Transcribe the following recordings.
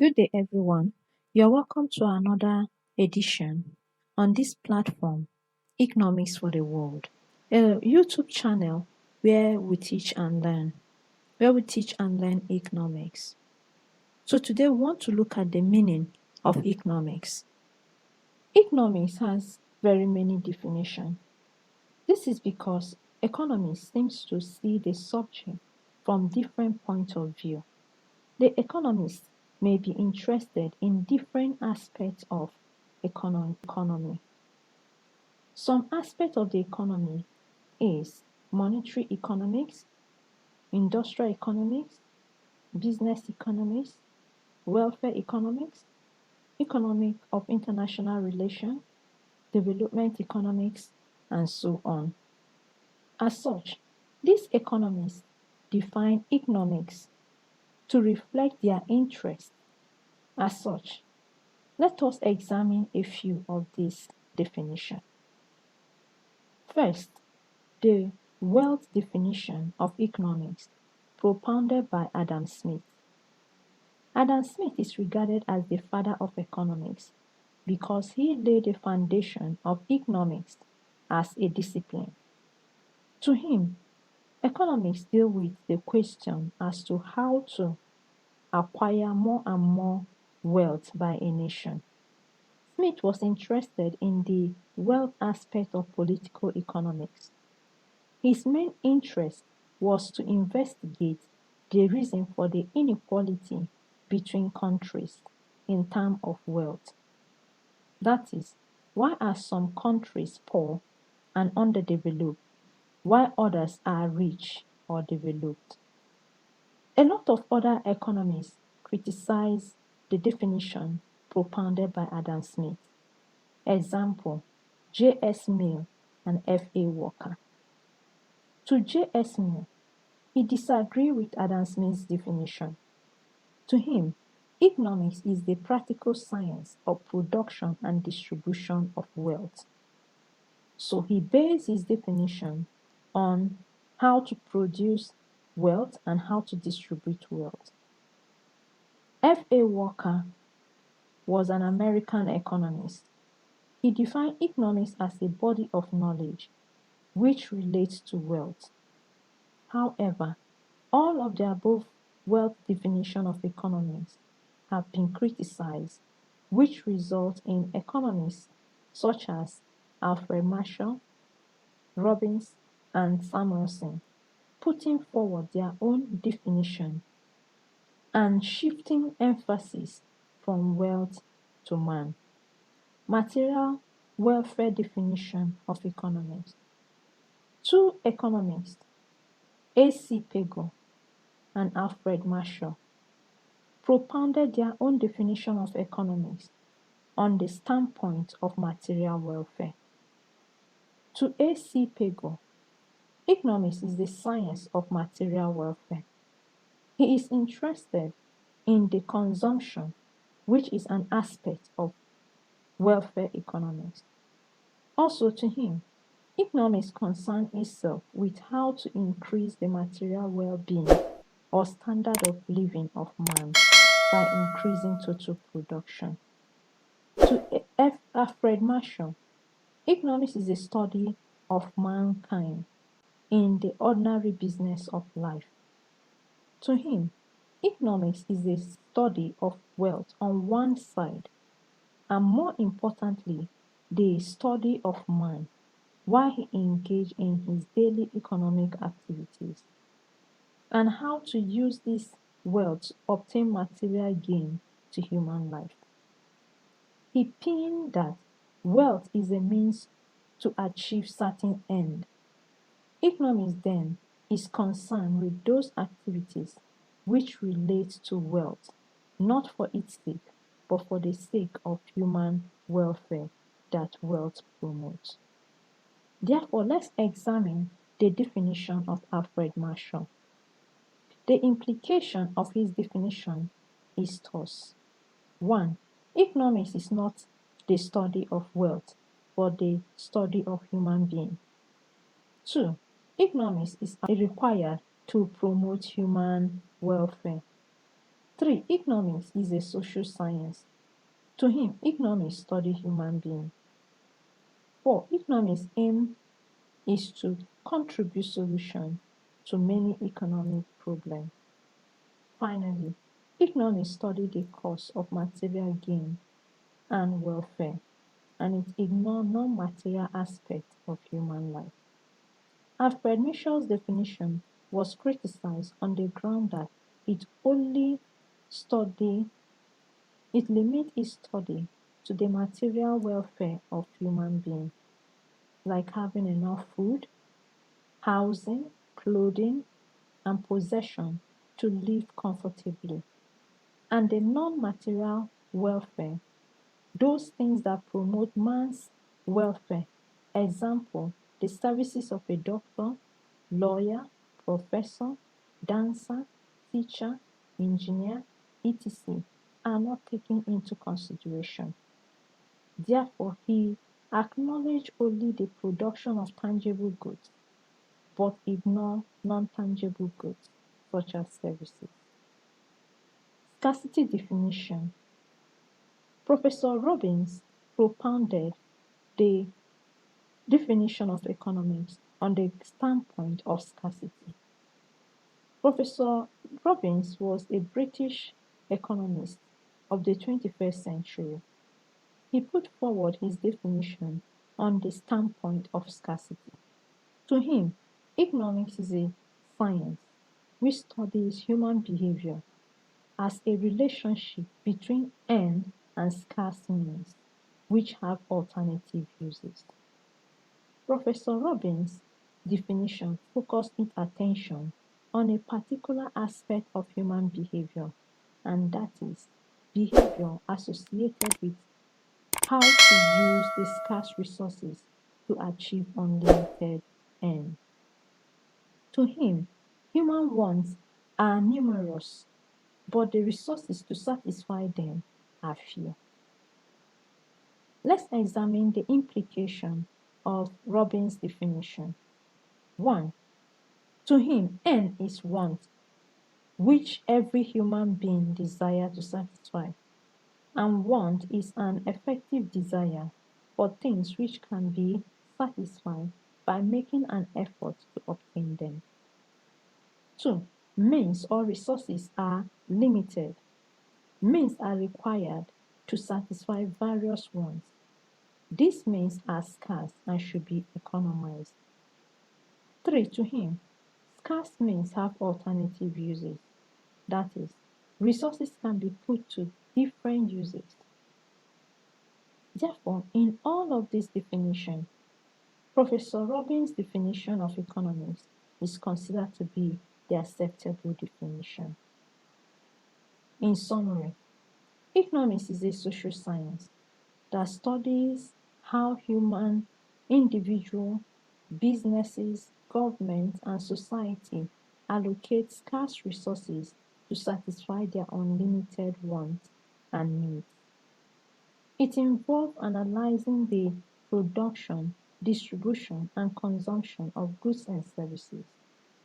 Good day, everyone. You're welcome to another edition on this platform, Economics for the World, a YouTube channel where we teach and learn economics. So today we want to look at the meaning of economics. Economics has very many definitions. This is because economists seem to see the subject from different points of view. The economist may be interested in different aspects of economy. Some aspect of the economy is monetary economics, industrial economics, business economics, welfare economics, economic of international relations, development economics, and so on. As such, these economists define economics to reflect their interests. As such, let us examine a few of these definitions. First, the wealth definition of economics propounded by Adam Smith. Adam Smith is regarded as the father of economics because he laid the foundation of economics as a discipline. To him, economics deal with the question as to how to acquire more and more wealth by a nation. Smith was interested in the wealth aspect of political economics. His main interest was to investigate the reason for the inequality between countries in terms of wealth. That is, why are some countries poor and underdeveloped, while others are rich or developed? A lot of other economists criticize the definition propounded by Adam Smith. Example, J.S. Mill and F.A. Walker. To J.S. Mill, he disagreed with Adam Smith's definition. To him, economics is the practical science of production and distribution of wealth. So he based his definition on how to produce wealth and how to distribute wealth. F.A. Walker was an American economist. He defined economics as a body of knowledge which relates to wealth. However, all of the above wealth definition of economics have been criticized, which result in economists such as Alfred Marshall, Robbins, and Samuelson putting forward their own definition and shifting emphasis from wealth to man. Material welfare definition of economics. Two economists, A.C. Pego and Alfred Marshall, propounded their own definition of economics on the standpoint of material welfare. To A.C. Pego, economics is the science of material welfare. He is interested in the consumption, which is an aspect of welfare economics. Also to him, economics concerns itself with how to increase the material well-being or standard of living of man by increasing total production. To Alfred Marshall, economics is a study of mankind in the ordinary business of life. To him, economics is a study of wealth on one side, and more importantly, the study of man while he engaged in his daily economic activities, and how to use this wealth to obtain material gain to human life. He pinned that wealth is a means to achieve certain end. Economics then is concerned with those activities which relate to wealth, not for its sake, but for the sake of human welfare that wealth promotes. Therefore, let's examine the definition of Alfred Marshall. The implication of his definition is thus: 1. Economics is not the study of wealth, but the study of human being. 2. Economics is required to promote human welfare. 3. Economics is a social science. To him, economics study human being. 4. Economics aim is to contribute solution to many economic problems. Finally, economics study the cause of material gain and welfare, and it ignores non-material aspects of human life. Alfred Mitchell's definition was criticized on the ground that it only study it limits its study to the material welfare of human beings, like having enough food, housing, clothing, and possession to live comfortably, and the non-material welfare, those things that promote man's welfare. Example, the services of a doctor, lawyer, professor, dancer, teacher, engineer, etc. are not taken into consideration. Therefore, he acknowledged only the production of tangible goods, but ignored non-tangible goods, such as services. Scarcity definition. Professor Robbins propounded the definition of economics on the standpoint of scarcity. Professor Robbins was a British economist of the 21st century. He put forward his definition on the standpoint of scarcity. To him, economics is a science which studies human behavior as a relationship between end and scarce means, which have alternative uses. Professor Robbins' definition focused its attention on a particular aspect of human behavior, and that is behavior associated with how to use the scarce resources to achieve unlimited end. To him, human wants are numerous, but the resources to satisfy them are few. Let's examine the implication of Robbins' definition. 1. To him, N is want, which every human being desires to satisfy, and want is an effective desire for things which can be satisfied by making an effort to obtain them. 2. Means or resources are limited. Means are required to satisfy various wants. These means are scarce and should be economized. 3. To him, scarce means have alternative uses. That is, resources can be put to different uses. Therefore, in all of these definitions, Professor Robbins' definition of economics is considered to be the acceptable definition. In summary, economics is a social science that studies how human, individual, businesses, government, and society allocate scarce resources to satisfy their unlimited wants and needs. It involves analyzing the production, distribution, and consumption of goods and services,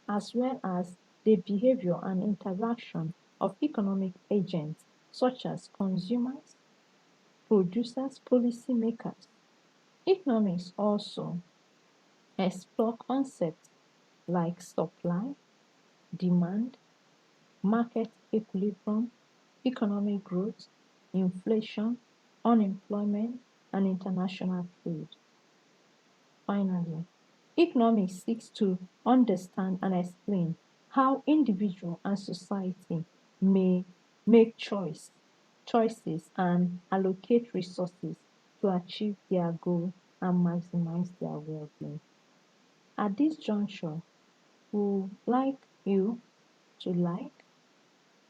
as well as the behavior and interaction of economic agents such as consumers, producers, policymakers. Economics also explore concepts like supply, demand, market equilibrium, economic growth, inflation, unemployment, and international trade. Finally, economics seeks to understand and explain how individual and society may make choices and allocate resources to achieve their goal and maximize their well-being. At this juncture, we would like you to like,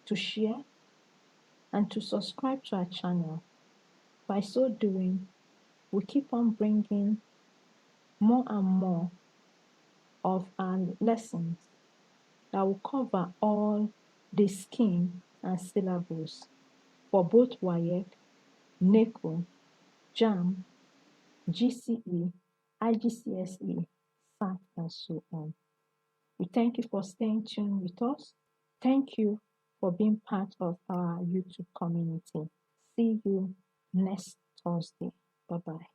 to share, and to subscribe to our channel. By so doing, we keep on bringing more and more of our lessons that will cover all the scheme and syllables for both WAEC, NECO, JAM, GCE, IGCSE, SAT, and so on. We thank you for staying tuned with us. Thank you for being part of our YouTube community. See you next Thursday. Bye bye.